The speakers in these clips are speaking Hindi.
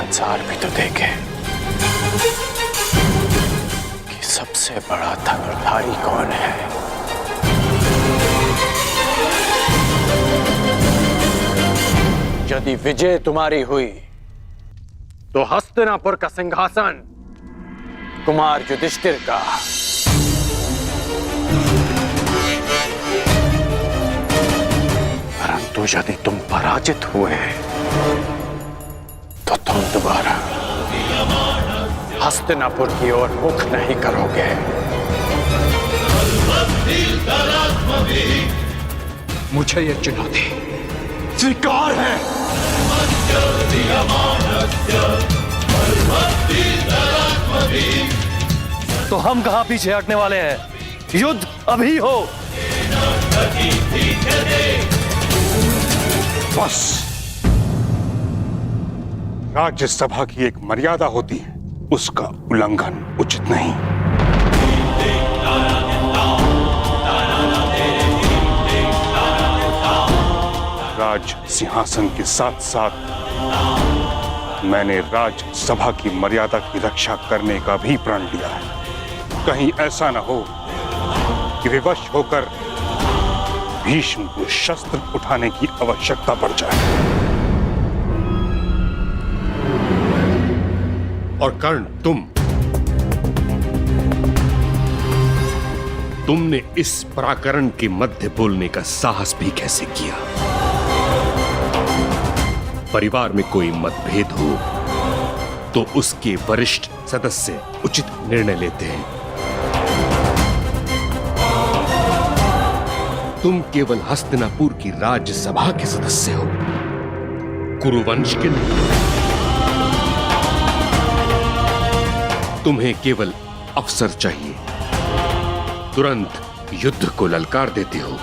औजार भी तो देखे कि सबसे बड़ा धनुर्धारी कौन है। यदि विजय तुम्हारी हुई तो हस्तिनापुर का सिंहासन कुमार युधिष्ठिर का, परंतु यदि तुम पराजित हुए तो तुम दोबारा हस्तिनापुर की ओर मुख नहीं करोगे। मुझे यह चुनौती स्वीकार है। तो हम कहां पीछे हटने वाले हैं? युद्ध अभी हो। बस, राज्यसभा की एक मर्यादा होती है, उसका उल्लंघन उचित नहीं। राज सिंहासन के साथ साथ मैंने राज्यसभा की मर्यादा की रक्षा करने का भी प्रण लिया है। कहीं ऐसा न हो कि विवश होकर भीष्म को शस्त्र उठाने की आवश्यकता पड़ जाए। और कर्ण, तुमने इस पराकरण के मध्य बोलने का साहस भी कैसे किया? परिवार में कोई मतभेद हो तो उसके वरिष्ठ सदस्य उचित निर्णय लेते हैं। तुम केवल हस्तिनापुर की राज्यसभा के सदस्य हो, कुरुवंश के नहीं। तुम्हें केवल अवसर चाहिए, तुरंत युद्ध को ललकार देते हो।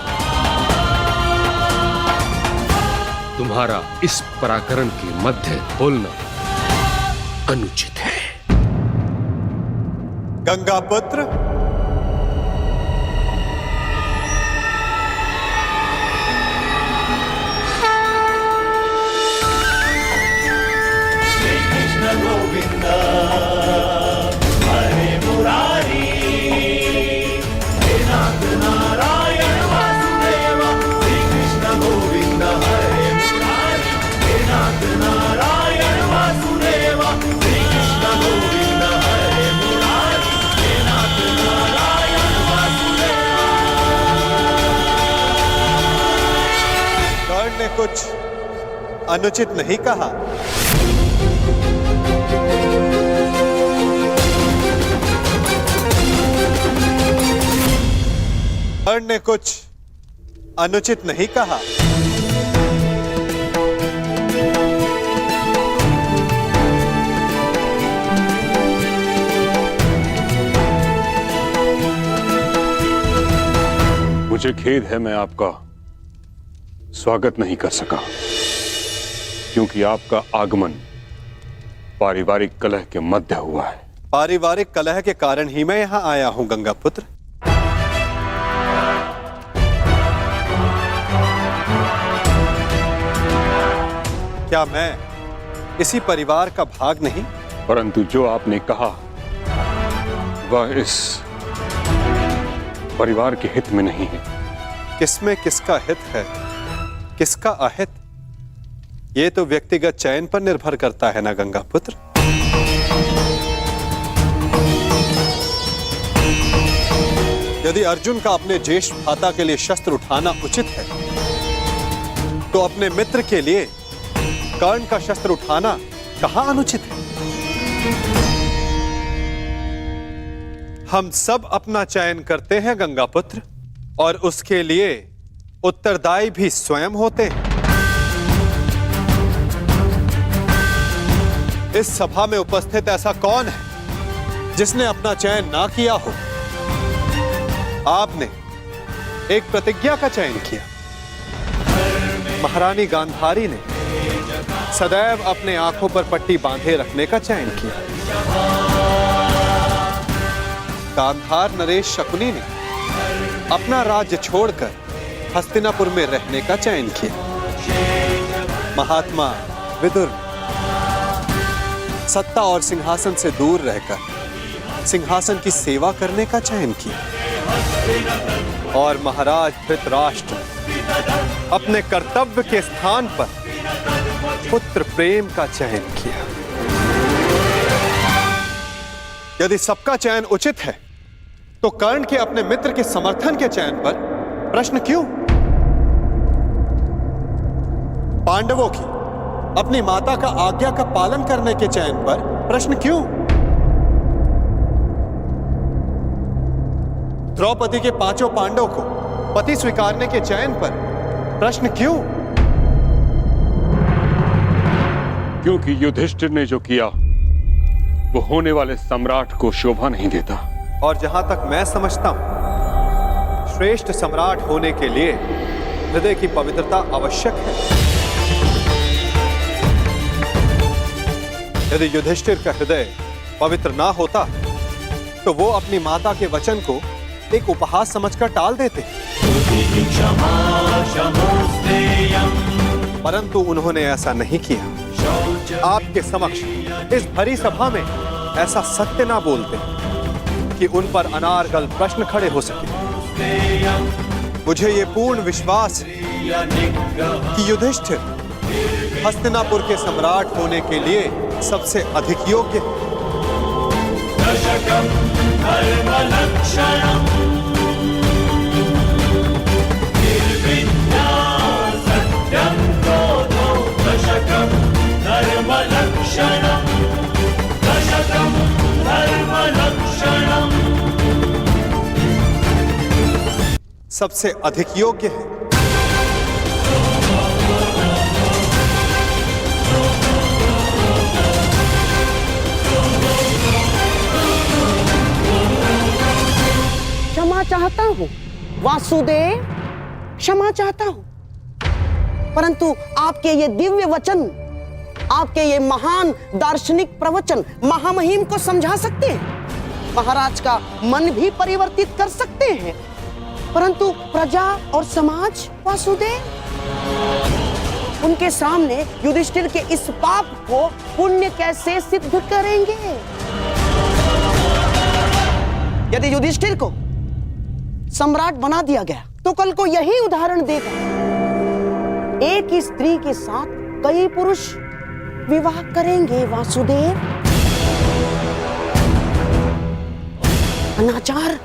तुम्हारा इस पराकरण के मध्य बोलना अनुचित है। गंगापुत्र, गोविंद हरे मुरारी, हे नाथ नारायण वासुदेव। श्री कृष्ण गोविंद हरे मुरारी, हे नाथ नारायण वासुदेव। श्री कृष्ण गोविंद हरे मुरारी, हे नाथ नारायण वासुदेव। कर्ण ने कुछ अनुचित नहीं कहा। कर्ण ने कुछ अनुचित नहीं कहा। मुझे खेद है, मैं आपका स्वागत नहीं कर सका, क्योंकि आपका आगमन पारिवारिक कलह के मध्य हुआ है। पारिवारिक कलह के कारण ही मैं यहां आया हूं गंगापुत्र। क्या मैं इसी परिवार का भाग नहीं? परंतु जो आपने कहा वह इस परिवार के हित में नहीं है। किसमें किसका हित है, किसका अहित, ये तो व्यक्तिगत चयन पर निर्भर करता है ना गंगापुत्र। यदि अर्जुन का अपने ज्येष्ठ भ्राता के लिए शस्त्र उठाना उचित है, तो अपने मित्र के लिए कर्ण का शस्त्र उठाना कहां अनुचित है? हम सब अपना चयन करते हैं गंगापुत्र, और उसके लिए उत्तरदायी भी स्वयं होते हैं। इस सभा में उपस्थित ऐसा कौन है जिसने अपना चयन ना किया हो? आपने एक प्रतिज्ञा का चयन किया। महारानी गांधारी ने सदैव अपने आंखों पर पट्टी बांधे रखने का चयन किया। गांधार नरेश शकुनी ने अपना राज्य छोड़कर हस्तिनापुर में रहने का चयन किया। महात्मा विदुर सत्ता और सिंहासन से दूर रहकर सिंहासन की सेवा करने का चयन किया और महाराज धृतराष्ट्र अपने कर्तव्य के स्थान पर पुत्र प्रेम का चयन किया। यदि सबका चयन उचित है तो कर्ण के अपने मित्र के समर्थन के चयन पर प्रश्न क्यों? पांडवों की अपनी माता का आज्ञा का पालन करने के चयन पर प्रश्न क्यों? द्रौपदी के पांचों पांडवों को पति स्वीकारने के चयन पर प्रश्न क्यों? क्योंकि युधिष्ठिर ने जो किया वो होने वाले सम्राट को शोभा नहीं देता। और जहां तक मैं समझता हूं, श्रेष्ठ सम्राट होने के लिए हृदय की पवित्रता आवश्यक है। यदि युधिष्ठिर का हृदय पवित्र ना होता तो वो अपनी माता के वचन को एक उपहास समझकर टाल देते, परंतु उन्होंने ऐसा नहीं किया। आपके समक्ष इस भरी सभा में ऐसा सत्य ना बोलते कि उन पर अनारगल प्रश्न खड़े हो सके। मुझे ये पूर्ण विश्वास है कि युधिष्ठिर हस्तिनापुर के सम्राट होने के लिए सबसे अधिक योग्य है। सबसे अधिक योग्य है। क्षमा चाहता हूं वासुदेव, क्षमा चाहता हूं, परंतु आपके ये दिव्य वचन, आपके ये महान दार्शनिक प्रवचन महामहिम को समझा सकते हैं, महाराज का मन भी परिवर्तित कर सकते हैं, परंतु प्रजा और समाज वासुदेव, उनके सामने युधिष्ठिर के इस पाप को पुण्य कैसे सिद्ध करेंगे? यदि युधिष्ठिर को सम्राट बना दिया गया तो कल को यही उदाहरण देगा। एक ही स्त्री के साथ कई पुरुष विवाह करेंगे वासुदेव। अनाचार,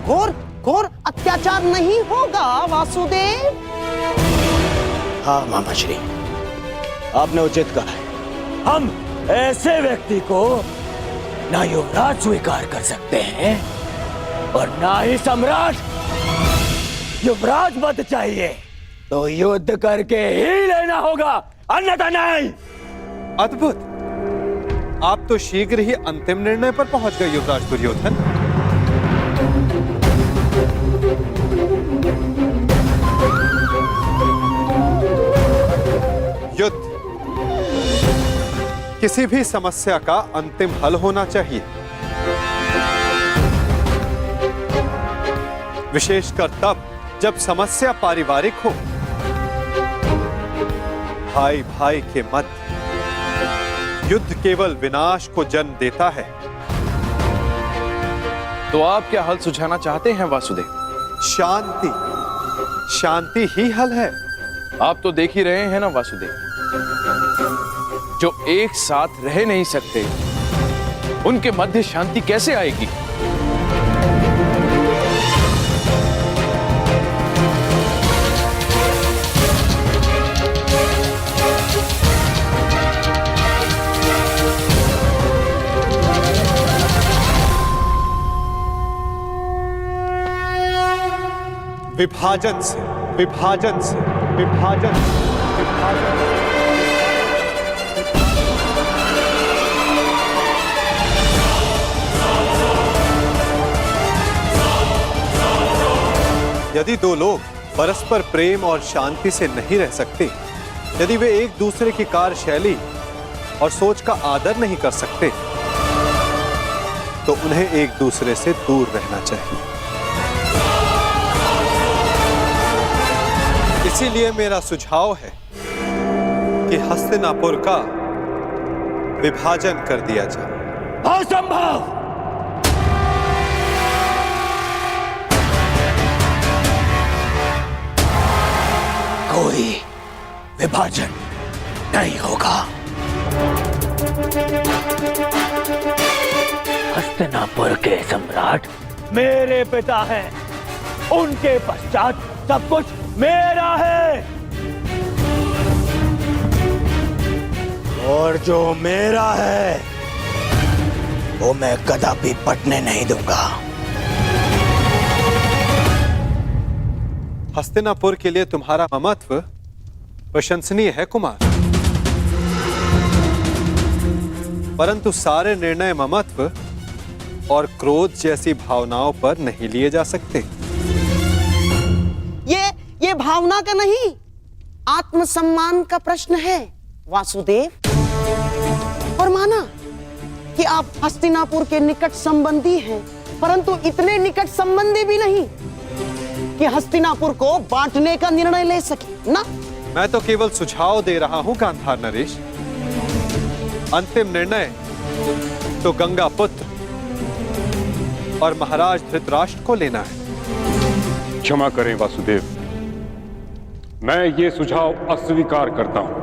घोर घोर अत्याचार नहीं होगा वासुदेव। हाँ मामाश्री, आपने उचित कहा है। हम ऐसे व्यक्ति को ना युवराज स्वीकार कर सकते हैं और ना ही सम्राट। युवराज पद चाहिए तो युद्ध करके ही लेना होगा, अन्यथा नहीं। अद्भुत, आप तो शीघ्र ही अंतिम निर्णय पर पहुंच गए युवराज दुर्योधन। युद्ध किसी भी समस्या का अंतिम हल होना चाहिए, विशेषकर तब जब समस्या पारिवारिक हो। भाई भाई के मध्य युद्ध केवल विनाश को जन्म देता है। तो आप क्या हल सुझाना चाहते हैं वासुदेव? शांति, शांति ही हल है। आप तो देख ही रहे हैं ना वासुदेव, जो एक साथ रह नहीं सकते उनके मध्य शांति कैसे आएगी? विभाजन से, विभाजन से, विभाजन से, विभाजन से। यदि दो लोग परस्पर प्रेम और शांति से नहीं रह सकते, यदि वे एक दूसरे की कार्यशैली और सोच का आदर नहीं कर सकते, तो उन्हें एक दूसरे से दूर रहना चाहिए। इसीलिए मेरा सुझाव है कि हस्तिनापुर का विभाजन कर दिया जाए। असंभव। कोई विभाजन नहीं होगा। हस्तिनापुर के सम्राट मेरे पिता हैं, उनके पश्चात सब कुछ मेरा है, और जो मेरा है वो मैं कदापि पटने नहीं दूंगा। हस्तिनापुर के लिए तुम्हारा ममत्व प्रशंसनीय है कुमार, परंतु सारे निर्णय ममत्व और क्रोध जैसी भावनाओं पर नहीं लिए जा सकते। ये भावना का नहीं, आत्मसम्मान का प्रश्न है वासुदेव। और माना कि आप हस्तिनापुर के निकट संबंधी हैं, परंतु इतने निकट संबंधी भी नहीं कि हस्तिनापुर को बांटने का निर्णय ले सके ना। मैं तो केवल सुझाव दे रहा हूं गांधार नरेश। अंतिम निर्णय तो गंगा पुत्र और महाराज धृतराष्ट्र को लेना है। क्षमा करें वासुदेव, मैं ये सुझाव अस्वीकार करता हूं।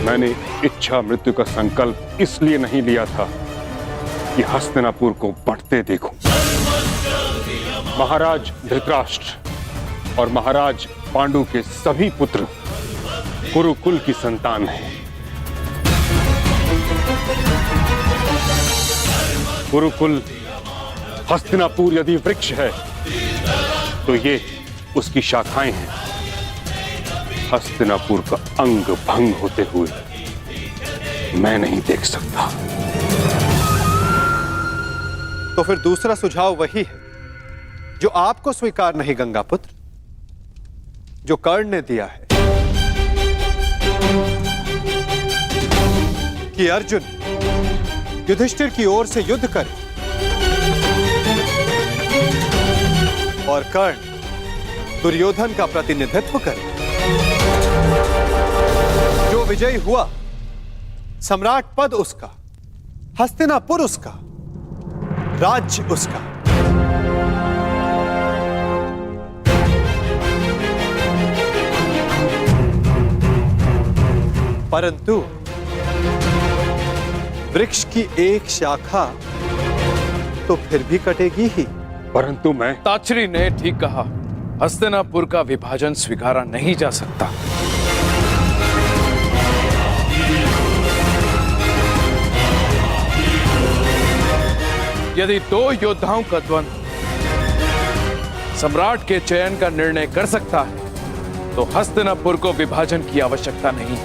मैंने इच्छा मृत्यु का संकल्प इसलिए नहीं लिया था कि हस्तिनापुर को बढ़ते देखूं। महाराज धृतराष्ट्र और महाराज पांडु के सभी पुत्र कुरुकुल की संतान हैं। कुरुकुल हस्तिनापुर यदि वृक्ष है तो ये उसकी शाखाएं हैं। हस्तिनापुर का अंग भंग होते हुए मैं नहीं देख सकता। तो फिर दूसरा सुझाव वही है जो आपको स्वीकार नहीं गंगापुत्र, जो कर्ण ने दिया है कि अर्जुन युधिष्ठिर की ओर से युद्ध करे और कर्ण दुर्योधन का प्रतिनिधित्व करे। जो विजयी हुआ, सम्राट पद उसका, हस्तिनापुर उसका, राज्य उसका। परंतु वृक्ष की एक शाखा तो फिर भी कटेगी ही। परंतु मैं ताचरी ने ठीक कहा, हस्तिनापुर का विभाजन स्वीकारा नहीं जा सकता। यदि दो योद्धाओं का द्वंद्व सम्राट के चयन का निर्णय कर सकता है तो हस्तिनापुर को विभाजन की आवश्यकता नहीं।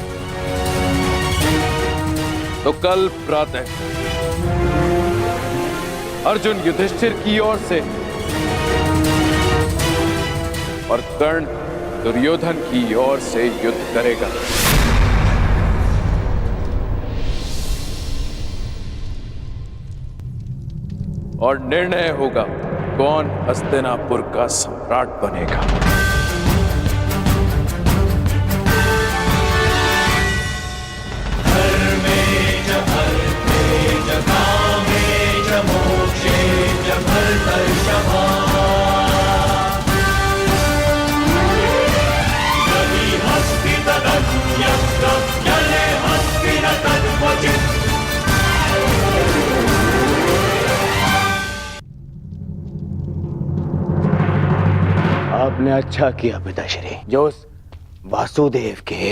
तो कल प्रातः अर्जुन युधिष्ठिर की ओर से और कर्ण दुर्योधन की ओर से युद्ध करेगा। और निर्णय होगा कौन हस्तिनापुर का सम्राट बनेगा। आपने अच्छा किया पिताश्री, जो उस वासुदेव के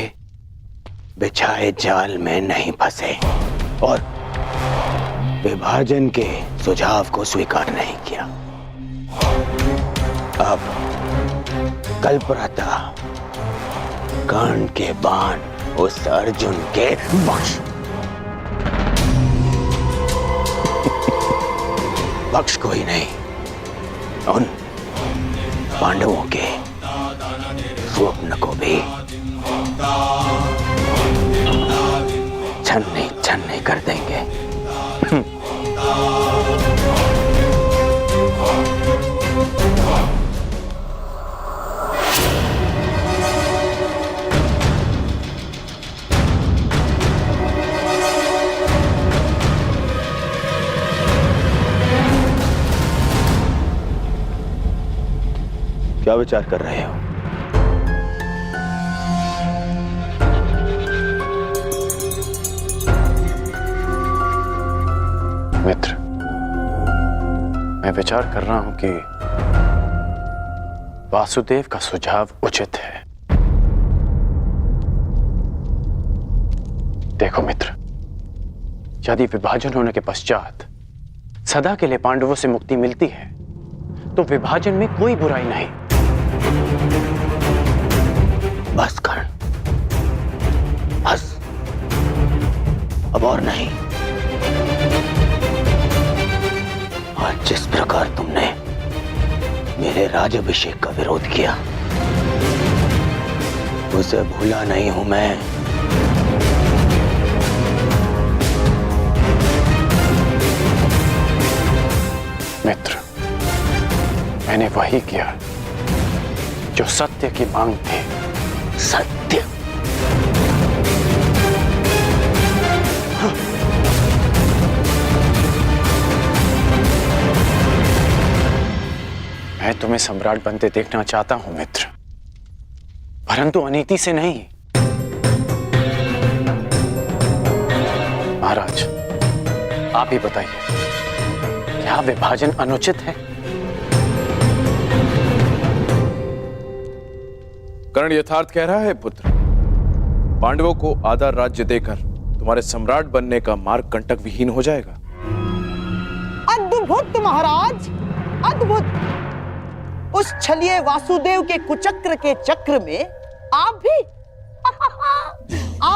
बिछाए जाल में नहीं फंसे और विभाजन के सुझाव को स्वीकार नहीं किया। अब कल प्रातः कर्ण के बाण उस अर्जुन के बख्श कोई नहीं, उन पांडवों के स्वप्न को भी छन्नी कर देंगे। क्या विचार कर रहे हो? मित्र, मैं विचार कर रहा हूं कि वासुदेव का सुझाव उचित है। देखो मित्र, यदि विभाजन होने के पश्चात सदा के लिए पांडवों से मुक्ति मिलती है तो विभाजन में कोई बुराई नहीं। बस कर्ण, बस, अब और नहीं। आज जिस प्रकार तुमने मेरे राज्याभिषेक का विरोध किया, उसे भूला नहीं हूं मैं। मित्र, मैंने वही किया जो सत्य की मांग थी। सत्य? मैं तुम्हें सम्राट बनते देखना चाहता हूं मित्र, परंतु अनीति से नहीं। महाराज, आप ही बताइए, क्या विभाजन अनुचित है? कर्ण यथार्थ कह रहा है पुत्र। पांडवों को आधा राज्य देकर तुम्हारे सम्राट बनने का मार्ग कंटक विहीन हो जाएगा। अद्भुत महाराज, अद्भुत। उस छलिए वासुदेव के कुचक्र के चक्र में आप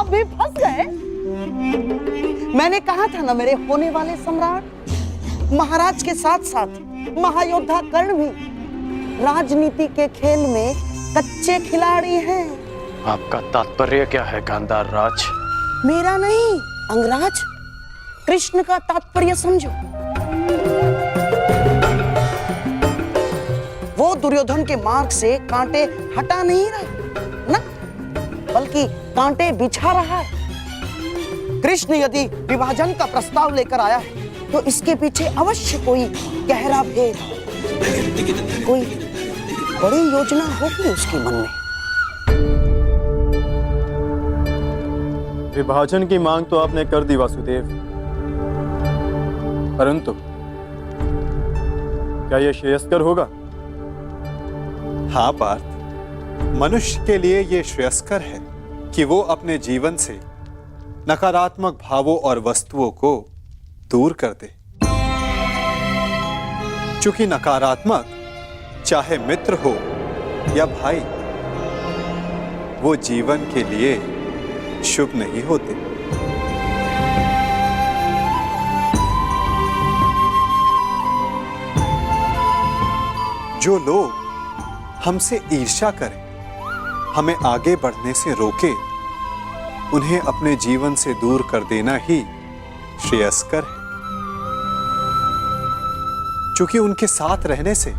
भी फंस गए। मैंने कहा था ना, मेरे होने वाले सम्राट महाराज के साथ साथ महायोद्धा कर्ण भी राजनीति के खेल में कच्चे खिलाड़ी हैं। आपका तात्पर्य क्या है गांधार राज? मेरा नहीं अंगराज, कृष्ण का तात्पर्य समझो। वो दुर्योधन के मार्ग से कांटे हटा नहीं रहा ना, बल्कि कांटे बिछा रहा है। कृष्ण यदि विभाजन का प्रस्ताव लेकर आया है तो इसके पीछे अवश्य कोई गहरा भेद, कोई बड़ी योजना होगी उसके मन में। विभाजन की मांग तो आपने कर दी वासुदेव, परंतु क्या यह श्रेयस्कर होगा? हाँ पार्थ, मनुष्य के लिए यह श्रेयस्कर है कि वो अपने जीवन से नकारात्मक भावों और वस्तुओं को दूर कर दे। चूंकि नकारात्मक चाहे मित्र हो या भाई, वो जीवन के लिए शुभ नहीं होते। जो लोग हमसे ईर्ष्या करें, हमें आगे बढ़ने से रोके, उन्हें अपने जीवन से दूर कर देना ही श्रेयस्कर है। क्योंकि उनके साथ रहने से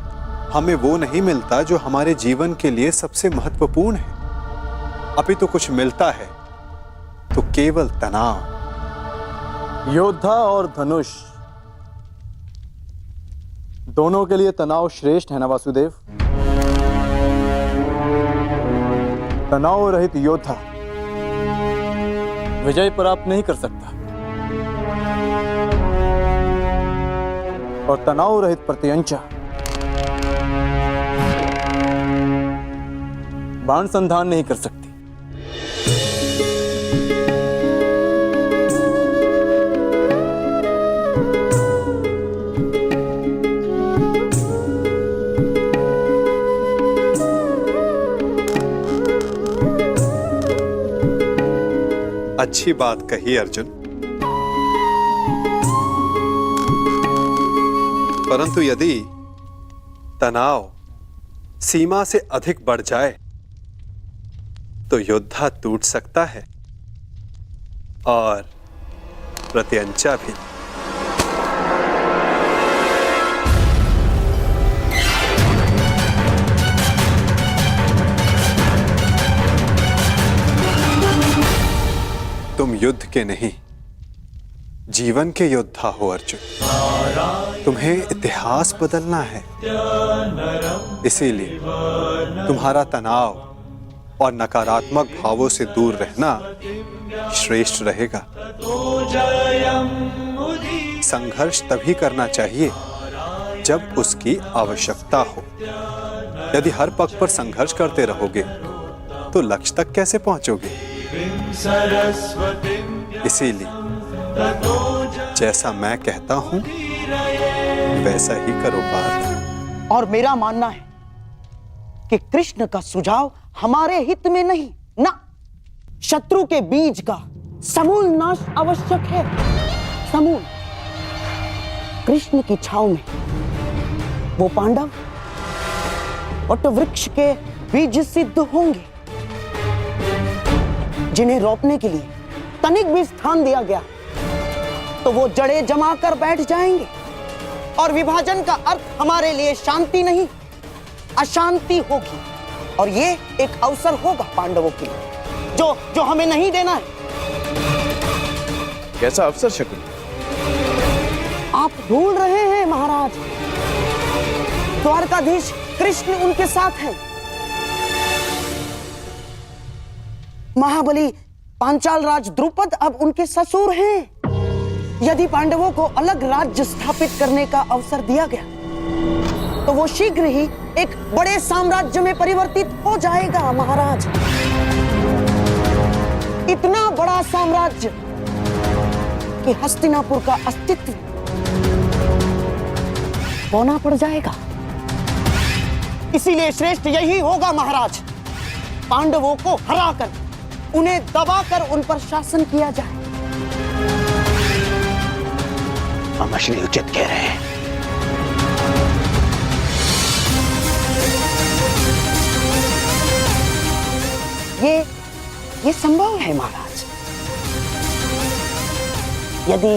हमें वो नहीं मिलता जो हमारे जीवन के लिए सबसे महत्वपूर्ण है, अपितु कुछ मिलता है तो केवल तनाव। योद्धा और धनुष दोनों के लिए तनाव श्रेष्ठ है ना वासुदेव? तनाव रहित योद्धा विजय प्राप्त नहीं कर सकता और तनाव रहित प्रत्यंचा बाण संधान नहीं कर सकती। अच्छी बात कही अर्जुन, परंतु यदि तनाव सीमा से अधिक बढ़ जाए तो योद्धा टूट सकता है और प्रत्यंचा भी। तुम युद्ध के नहीं, जीवन के योद्धा हो अर्जुन। तुम्हें इतिहास बदलना है, इसीलिए तुम्हारा तनाव और नकारात्मक भावों से दूर रहना श्रेष्ठ रहेगा। संघर्ष तभी करना चाहिए जब उसकी आवश्यकता हो। यदि हर पक्ष पर संघर्ष करते रहोगे तो लक्ष्य तक कैसे पहुंचोगे? इसीलिए जैसा मैं कहता हूं वैसा ही करो पार्थ। और मेरा मानना है कि कृष्ण का सुझाव हमारे हित में नहीं, ना, शत्रु के बीज का समूल नाश आवश्यक है। समूल। कृष्ण की छाव में वो पांडव वट वृक्ष के बीज सिद्ध होंगे, जिन्हें रोपने के लिए तनिक भी स्थान दिया गया तो वो जड़ें जमा कर बैठ जाएंगे। और विभाजन का अर्थ हमारे लिए शांति नहीं, अशांति होगी। और ये एक अवसर होगा पांडवों के लिए जो हमें नहीं देना है। कैसा अवसर शकुनी? आप भूल रहे हैं महाराज, द्वारकाधीश कृष्ण उनके साथ हैं। महाबली पांचाल राज द्रुपद अब उनके ससुर हैं। यदि पांडवों को अलग राज्य स्थापित करने का अवसर दिया गया तो वो शीघ्र ही एक बड़े साम्राज्य में परिवर्तित हो जाएगा महाराज। इतना बड़ा साम्राज्य कि हस्तिनापुर का अस्तित्व बौना पड़ जाएगा। इसीलिए श्रेष्ठ यही होगा महाराज, पांडवों को हराकर, उन्हें दबाकर उन पर शासन किया जाए। मामा श्री उचित कह रहे हैं। ये संभव है महाराज। यदि